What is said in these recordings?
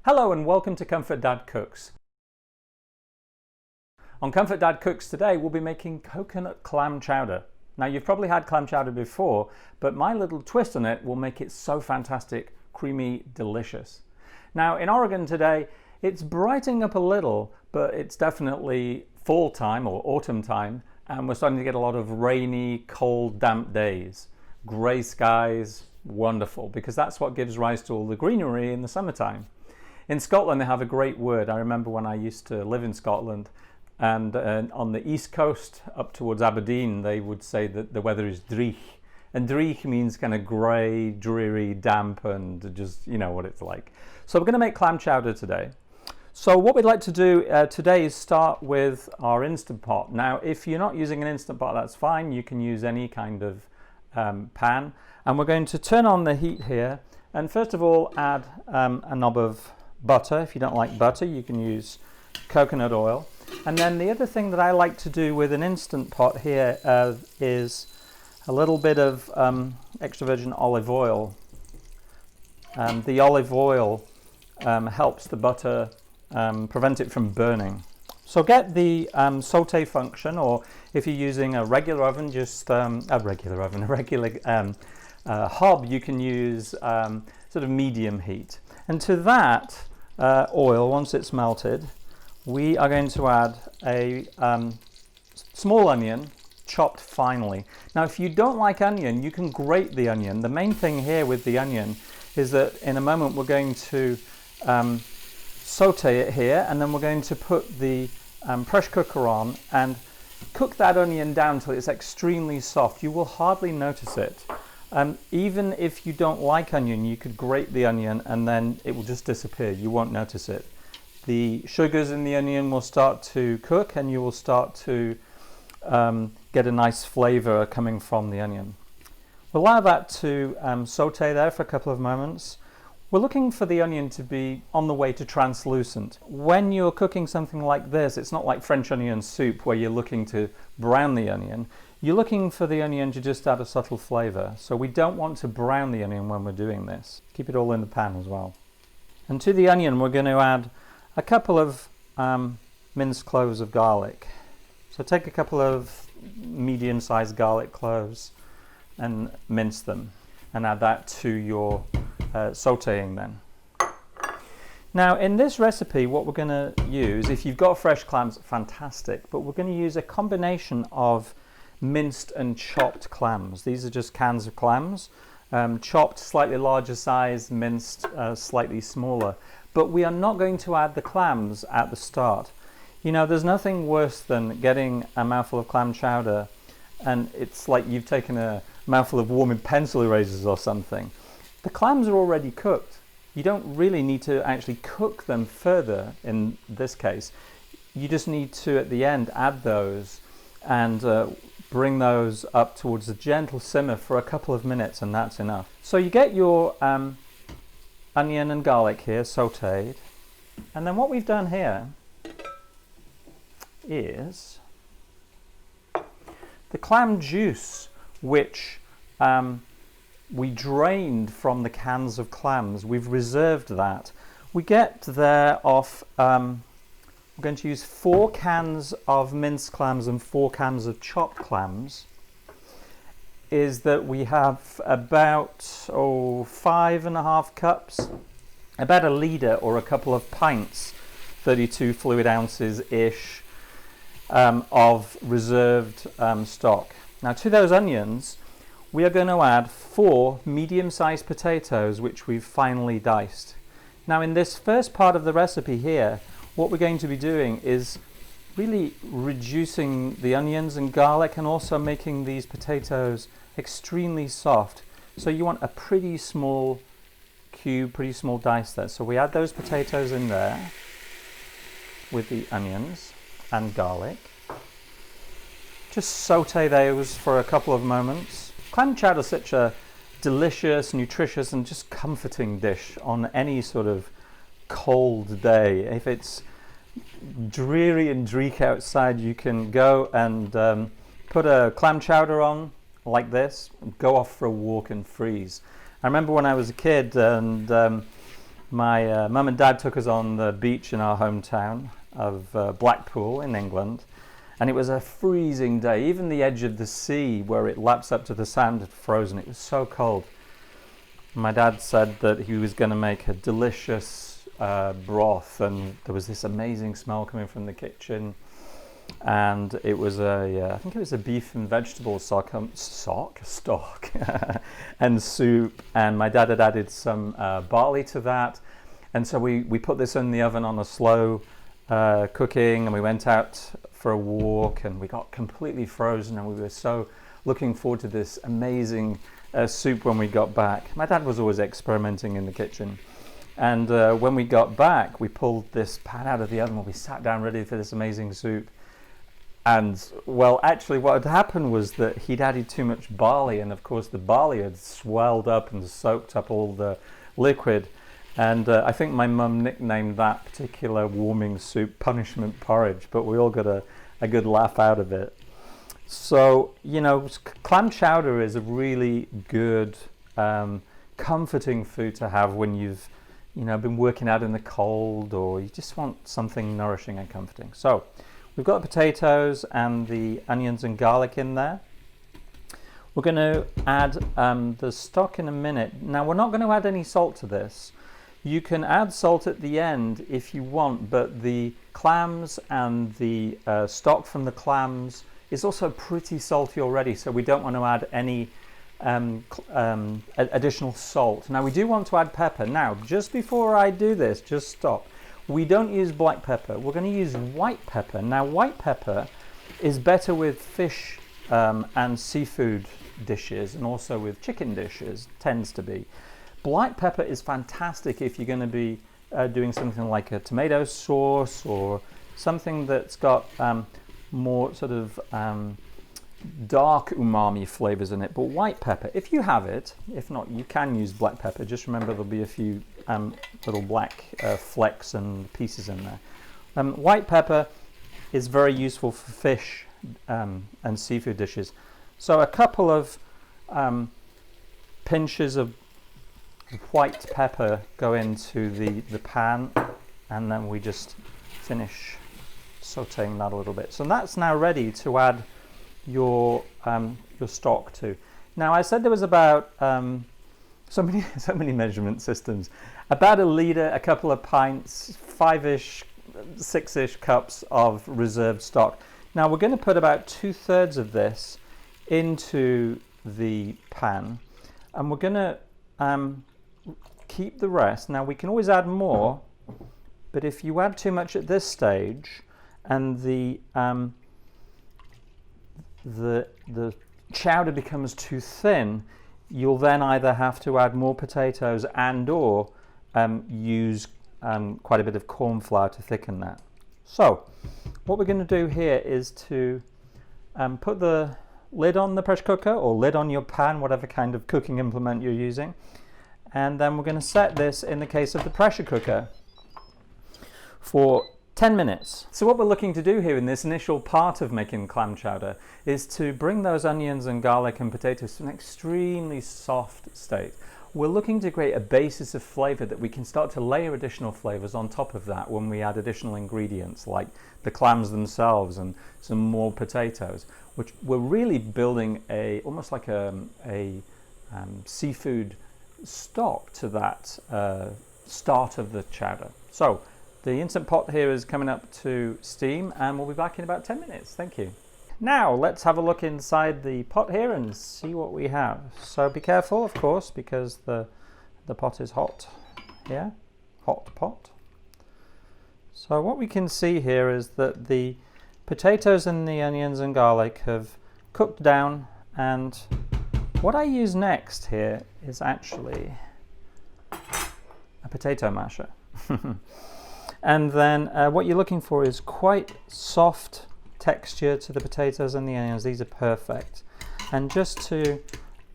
Hello and welcome to Comfort Dad Cooks. On Comfort Dad Cooks today we'll be making coconut clam chowder. Now you've probably had clam chowder before, but my little twist on it will make it so fantastic, creamy, delicious. Now in Oregon today it's brightening up a little, but it's definitely fall time or autumn time, and we're starting to get a lot of rainy, cold, damp days. Grey skies, wonderful, because that's what gives rise to all the greenery in the summertime. In Scotland they have a great word. I remember when I used to live in Scotland, and on the east coast up towards Aberdeen they would say that the weather is dreich, and dreich means kind of grey, dreary, damp, and just, you know what it's like. So we're going to make clam chowder today. So what we'd like to do today is start with our InstantPot. Now if you're not using an InstantPot, that's fine, you can use any kind of pan, and we're going to turn on the heat here, and first of all add a knob of butter. If you don't like butter, you can use coconut oil. And then the other thing that I like to do with an InstantPot here is a little bit of extra virgin olive oil. The olive oil helps the butter prevent it from burning. So get the saute function, or if you're using a regular oven, just a regular hob, you can use sort of medium heat. And to that oil, once it's melted, we are going to add a small onion chopped finely. Now if you don't like onion, you can grate the onion. The main thing here with the onion is that in a moment we're going to saute it here, and then we're going to put the pressure cooker on and cook that onion down till it's extremely soft. You will hardly notice it. Even if you don't like onion, you could grate the onion and then it will just disappear. You won't notice it. The sugars in the onion will start to cook, and you will start to get a nice flavor coming from the onion. We'll allow that to saute there for a couple of moments. We're looking for the onion to be on the way to translucent. When you're cooking something like this, it's not like French onion soup where you're looking to brown the onion. You're looking for the onion to just add a subtle flavor. So we don't want to brown the onion when we're doing this. Keep it all in the pan as well. And to the onion we're going to add a couple of minced cloves of garlic. So take a couple of medium-sized garlic cloves and mince them, and add that to your sauteing then. Now in this recipe what we're going to use, if you've got fresh clams, fantastic, but we're going to use a combination of minced and chopped clams. These are just cans of clams, chopped slightly larger size, minced slightly smaller. But we are not going to add the clams at the start. You know, there's nothing worse than getting a mouthful of clam chowder and it's like you've taken a mouthful of warming pencil erasers or something. The clams are already cooked. You don't really need to actually cook them further in this case. You just need to, at the end, add those and bring those up towards a gentle simmer for a couple of minutes, and that's enough. So you get your onion and garlic here sauteed, and then what we've done here is the clam juice, which we drained from the cans of clams. We've reserved that. We get there off we're going to use 4 cans of minced clams and 4 cans of chopped clams. Is that we have about 5.5 cups, about a litre or a couple of pints, 32 fluid ounces ish of reserved stock. Now to those onions we are going to add 4 medium-sized potatoes which we've finely diced. Now in this first part of the recipe here, what we're going to be doing is really reducing the onions and garlic and also making these potatoes extremely soft. So you want a pretty small cube, pretty small dice there. So we add those potatoes in there with the onions and garlic. Just saute those for a couple of moments. Clam chowder is such a delicious, nutritious and just comforting dish on any sort of cold day. If it's dreary and dreek outside, you can go and put a clam chowder on like this, go off for a walk and freeze. I remember when I was a kid and My mum and dad took us on the beach in our hometown of Blackpool in England, and it was a freezing day. Even the edge of the sea where it laps up to the sand had frozen. It was so cold. My dad said that he was going to make a delicious broth, and there was this amazing smell coming from the kitchen. And it was I think it was a beef and vegetable stock and soup. And my dad had added some barley to that. And so we put this in the oven on a slow cooking, and we went out for a walk, and we got completely frozen, and we were so looking forward to this amazing soup when we got back. My dad was always experimenting in the kitchen. And when we got back, we pulled this pan out of the oven, and we sat down ready for this amazing soup. And, well, actually what had happened was that he'd added too much barley, and of course the barley had swelled up and soaked up all the liquid. And I think my mum nicknamed that particular warming soup punishment porridge, but we all got a good laugh out of it. So, you know, clam chowder is a really good, comforting food to have when you've, you know, been working out in the cold, or you just want something nourishing and comforting. So we've got the potatoes and the onions and garlic in there. We're going to add the stock in a minute. Now, we're not going to add any salt to this. You can add salt at the end if you want, but the clams and the stock from the clams is also pretty salty already, so we don't want to add any additional salt. Now, we do want to add pepper. Now, just before I do this, just stop. We don't use black pepper. We're going to use white pepper. Now, white pepper is better with fish and seafood dishes, and also with chicken dishes, tends to be. Black pepper is fantastic if you're going to be doing something like a tomato sauce, or something that's got more sort of dark umami flavors in it. But white pepper, if you have it, if not, you can use black pepper. Just remember there'll be a few little black flecks and pieces in there. White pepper is very useful for fish and seafood dishes. So a couple of pinches of white pepper go into the pan, and then we just finish sauteing that a little bit. So that's now ready to add your stock to. Now, I said there was about so many measurement systems. About a litre, a couple of pints, 5-ish, 6-ish cups of reserved stock. Now, we're going to put about 2/3 of this into the pan, and we're going to keep the rest. Now, we can always add more, but if you add too much at this stage and the chowder becomes too thin, you'll then either have to add more potatoes and or use quite a bit of corn flour to thicken that. So what we're going to do here is to put the lid on the pressure cooker, or lid on your pan, whatever kind of cooking implement you're using, and then we're going to set this, in the case of the pressure cooker, for 10 minutes. So what we're looking to do here in this initial part of making clam chowder is to bring those onions and garlic and potatoes to an extremely soft state. We're looking to create a basis of flavor that we can start to layer additional flavors on top of that when we add additional ingredients like the clams themselves and some more potatoes, which we're really building almost like a seafood stock to that start of the chowder. So the Instant Pot here is coming up to steam, and we'll be back in about 10 minutes. Thank you. Now let's have a look inside the pot here and see what we have. So be careful, of course, because the pot is hot here, hot pot. So what we can see here is that the potatoes and the onions and garlic have cooked down, and what I use next here is actually a potato masher. And then what you're looking for is quite soft texture to the potatoes and the onions. These are perfect. And just to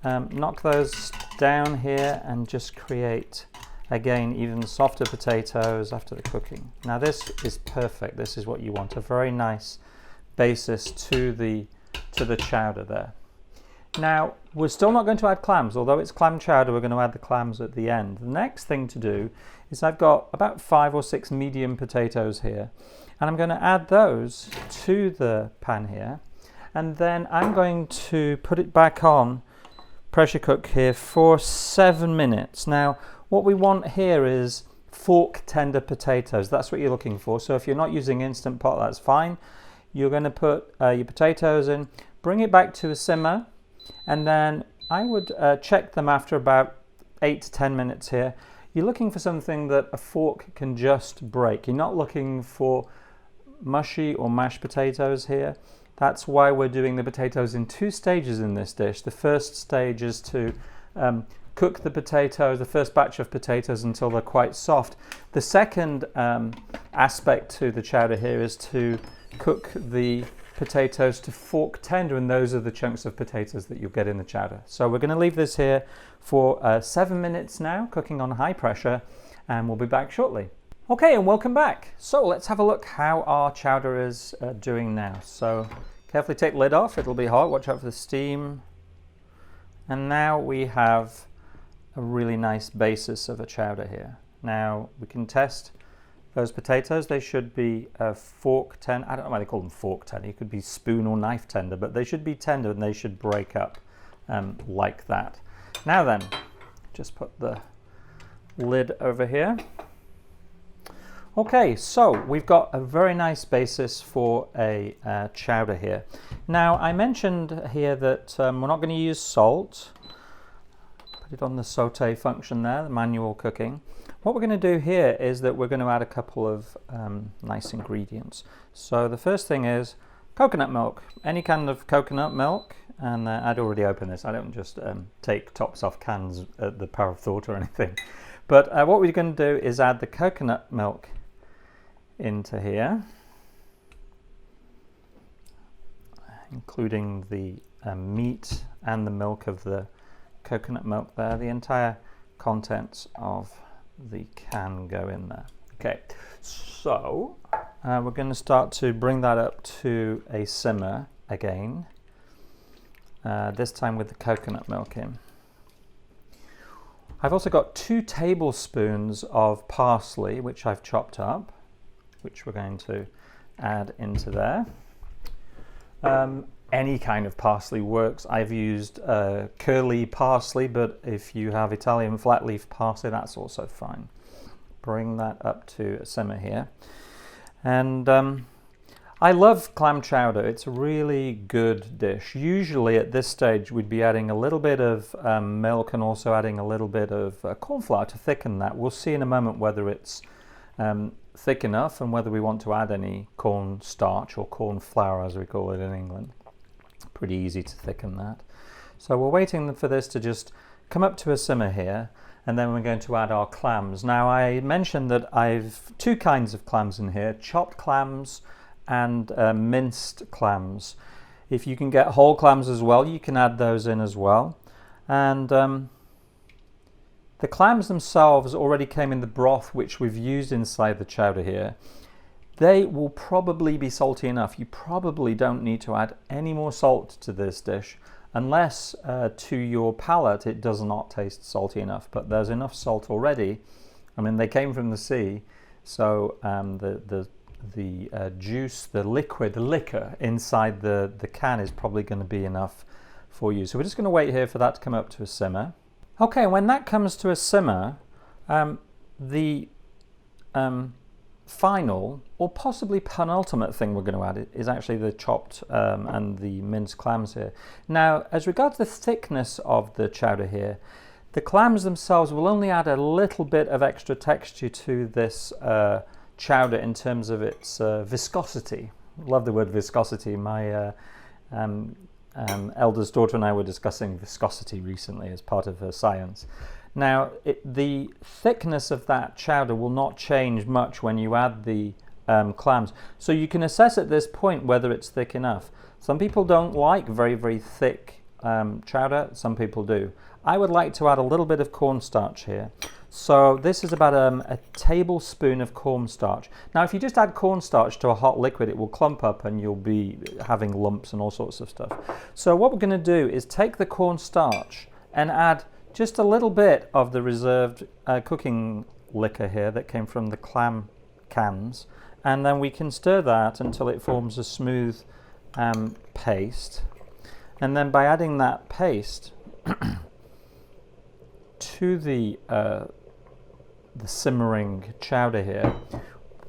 knock those down here and just create, again, even softer potatoes after the cooking. Now this is perfect. This is what you want, a very nice basis to the chowder there. Now we're still not going to add clams, although it's clam chowder, we're going to add the clams at the end. The next thing to do is I've got about 5 or 6 medium potatoes here, and I'm going to add those to the pan here, and then I'm going to put it back on pressure cook here for 7 minutes. Now, what we want here is fork tender potatoes. That's what you're looking for. So if you're not using Instant Pot, that's fine. You're going to put your potatoes in, bring it back to a simmer, and then I would check them after about 8 to 10 minutes here. You're looking for something that a fork can just break. You're not looking for mushy or mashed potatoes here. That's why we're doing the potatoes in 2 stages in this dish. The first stage is to cook the potatoes, the first batch of potatoes, until they're quite soft. The second aspect to the chowder here is to cook the potatoes to fork tender, and those are the chunks of potatoes that you'll get in the chowder. So we're going to leave this here for 7 minutes now, cooking on high pressure, and we'll be back shortly. Okay, and welcome back. So let's have a look how our chowder is doing now. So carefully take the lid off, it'll be hot, watch out for the steam. And now we have a really nice basis of a chowder here. Now we can test those potatoes. They should be fork tender. I don't know why they call them fork tender. It could be spoon or knife tender, but they should be tender and they should break up like that. Now then, just put the lid over here. Okay, so we've got a very nice basis for a chowder here. Now I mentioned here that we're not going to use salt. Put it on the saute function there, the manual cooking. What we're going to do here is that we're going to add a couple of nice ingredients. So the first thing is coconut milk, any kind of coconut milk, and I'd already opened this. I don't just take tops off cans at the power of thought or anything. But what we're going to do is add the coconut milk into here, including the meat and the milk of the coconut milk there. The entire contents of the can go in there. Okay, so we're going to start to bring that up to a simmer again, this time with the coconut milk in. I've also got 2 tablespoons of parsley, which I've chopped up, which we're going to add into there. Any kind of parsley works. I've used curly parsley, but if you have Italian flat leaf parsley, that's also fine. Bring that up to a simmer here. And I love clam chowder. It's a really good dish. Usually at this stage we'd be adding a little bit of milk and also adding a little bit of corn flour to thicken that. We'll see in a moment whether it's thick enough and whether we want to add any corn starch or corn flour, as we call it in England. Pretty easy to thicken that. So we're waiting for this to just come up to a simmer here, and then we're going to add our clams. Now I mentioned that I've 2 kinds of clams in here, chopped clams and minced clams. If you can get whole clams as well, you can add those in as well. And the clams themselves already came in the broth which we've used inside the chowder here. They will probably be salty enough. You probably don't need to add any more salt to this dish unless to your palate it does not taste salty enough, but there's enough salt already. I mean, they came from the sea, so the juice, the liquor inside the can is probably going to be enough for you. So we're just going to wait here for that to come up to a simmer. Okay, when that comes to a simmer, the final or possibly penultimate thing we're going to add is actually the chopped and the minced clams here. Now, as regards the thickness of the chowder here, the clams themselves will only add a little bit of extra texture to this chowder in terms of its viscosity. Love the word viscosity. My eldest daughter and I were discussing viscosity recently as part of her science. Now, the thickness of that chowder will not change much when you add the clams. So you can assess at this point whether it's thick enough. Some people don't like very, very thick chowder. Some people do. I would like to add a little bit of cornstarch here. So this is about a tablespoon of cornstarch. Now if you just add cornstarch to a hot liquid, it will clump up and you'll be having lumps and all sorts of stuff. So what we're going to do is take the cornstarch and add just a little bit of the reserved cooking liquor here that came from the clam cans, and then we can stir that until it forms a smooth paste. And then by adding that paste to the simmering chowder here,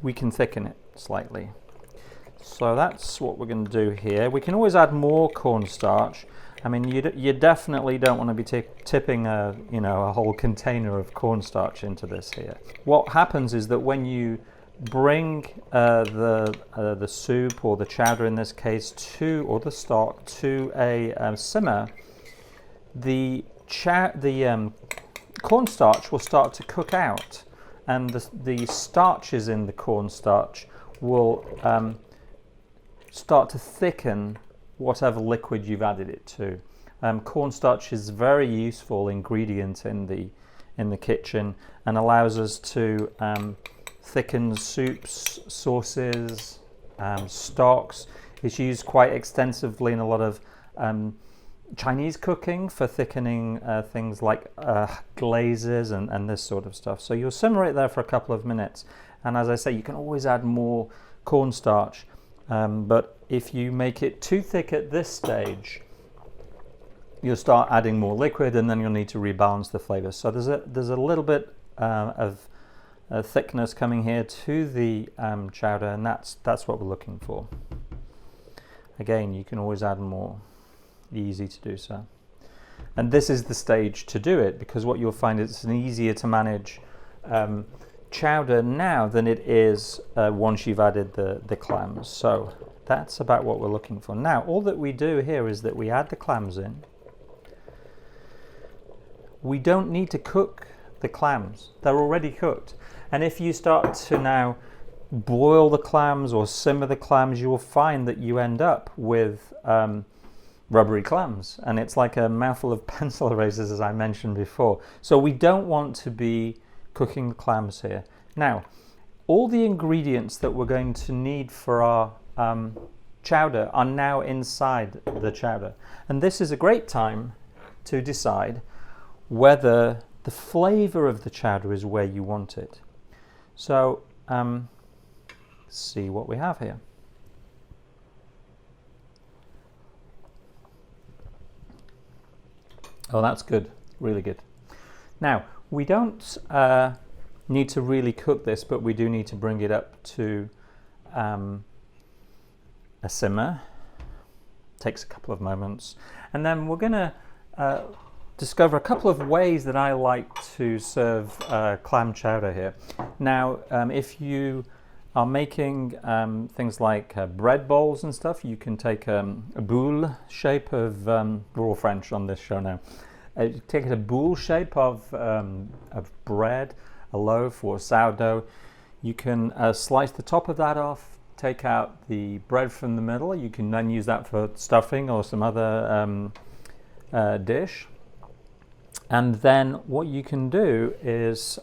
we can thicken it slightly. So that's what we're going to do here. We can always add more cornstarch. I mean, you definitely don't want to be tipping a whole container of cornstarch into this here. What happens is that when you bring the soup or the chowder in this case or the stock to a simmer, the cornstarch will start to cook out, and the starches in the cornstarch will start to thicken whatever liquid you've added it to. Cornstarch is a very useful ingredient in the kitchen and allows us to thicken soups, sauces, stocks. It's used quite extensively in a lot of Chinese cooking for thickening things like glazes and this sort of stuff. So you'll simmer it there for a couple of minutes, and as I say, you can always add more cornstarch, but if you make it too thick at this stage, you'll start adding more liquid and then you'll need to rebalance the flavor. So there's a little bit of thickness coming here to the chowder, and that's what we're looking for. Again, you can always add more. Easy to do so. And this is the stage to do it, because what you'll find is it's an easier to manage chowder now than it is once you've added the clams. So that's about what we're looking for. Now all that we do here is that we add the clams in. We don't need to cook the clams, they're already cooked. And if you start to now boil the clams or simmer the clams, you will find that you end up with rubbery clams, and it's like a mouthful of pencil erasers, as I mentioned before. So we don't want to be cooking the clams here. Now, all the ingredients that we're going to need for our chowder are now inside the chowder, and this is a great time to decide whether the flavor of the chowder is where you want it. So see what we have here. Oh, that's good, really good. Now, we don't need to really cook this, but we do need to bring it up to a simmer. Takes a couple of moments. And then we're going to discover a couple of ways that I like to serve clam chowder here. Now, if you are making things like bread bowls and stuff, you can take a boule shape of, we're all French on this show now, take a boule shape of bread, a loaf or sourdough. You can slice the top of that off, take out the bread from the middle. You can then use that for stuffing or some other dish. And then what you can do is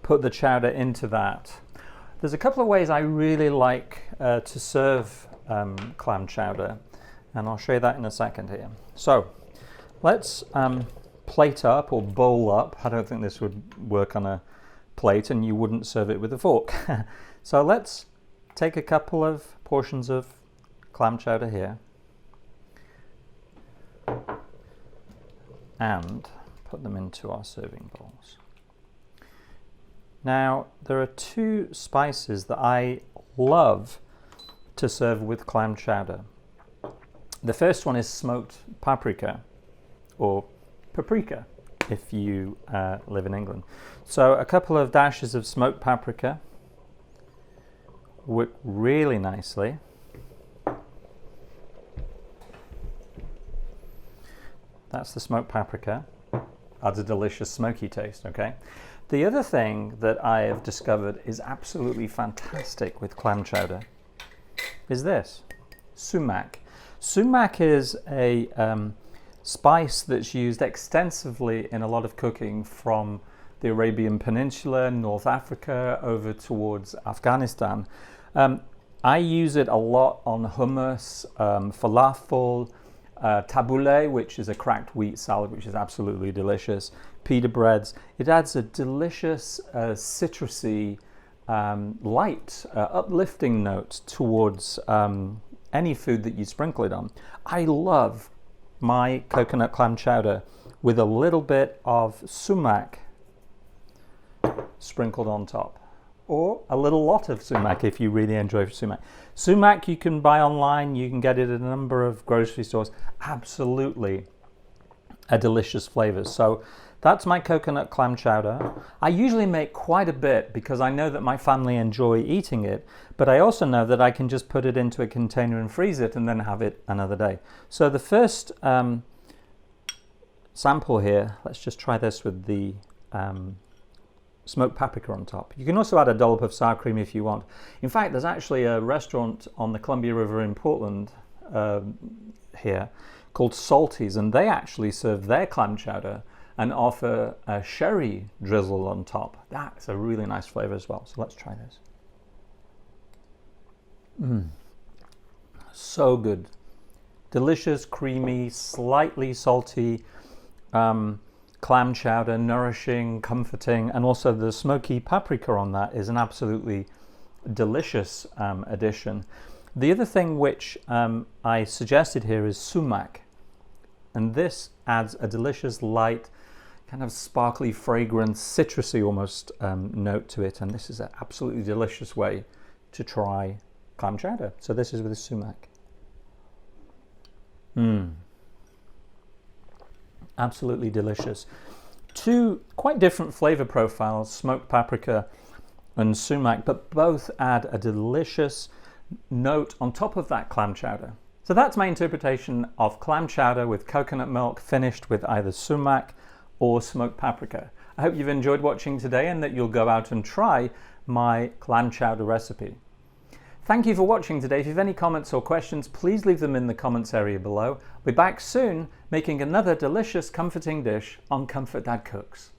put the chowder into that. There's a couple of ways I really like to serve clam chowder, and I'll show you that in a second here. So let's plate up or bowl up. I don't think this would work on a plate, and you wouldn't serve it with a fork. So let's take a couple of portions of clam chowder here and put them into our serving bowls. Now, there are two spices that I love to serve with clam chowder. The first one is smoked paprika, or paprika if you live in England. So a couple of dashes of smoked paprika work really nicely. That's the smoked paprika. Adds a delicious smoky taste, okay? The other thing that I have discovered is absolutely fantastic with clam chowder is this, sumac. Sumac is a spice that's used extensively in a lot of cooking from the Arabian Peninsula, North Africa, over towards Afghanistan. I use it a lot on hummus, falafel, tabbouleh, which is a cracked wheat salad, which is absolutely delicious, pita breads. It adds a delicious citrusy, light, uplifting note towards any food that you sprinkle it on. I love my coconut clam chowder with a little bit of sumac sprinkled on top, or a little lot of sumac if you really enjoy sumac. Sumac you can buy online, you can get it at a number of grocery stores. Absolutely a delicious flavor. So that's my coconut clam chowder. I usually make quite a bit because I know that my family enjoy eating it, but I also know that I can just put it into a container and freeze it and then have it another day. So the first sample here, let's just try this with the smoked paprika on top. You can also add a dollop of sour cream if you want. In fact, there's actually a restaurant on the Columbia River in Portland here called Salty's, and they actually serve their clam chowder and offer a sherry drizzle on top. That's a really nice flavor as well. So let's try this. So good. Delicious, creamy, slightly salty clam chowder, nourishing, comforting, and also the smoky paprika on that is an absolutely delicious addition. The other thing which I suggested here is sumac, and this adds a delicious light, kind of sparkly, fragrant, citrusy almost note to it, and this is an absolutely delicious way to try clam chowder. So this is with the sumac. Absolutely delicious. Two quite different flavor profiles, smoked paprika and sumac, but both add a delicious note on top of that clam chowder. So that's my interpretation of clam chowder with coconut milk finished with either sumac or smoked paprika. I hope you've enjoyed watching today and that you'll go out and try my clam chowder recipe. Thank you for watching today. If you have any comments or questions, please leave them in the comments area below. We'll be back soon making another delicious, comforting dish on Comfort Dad Cooks.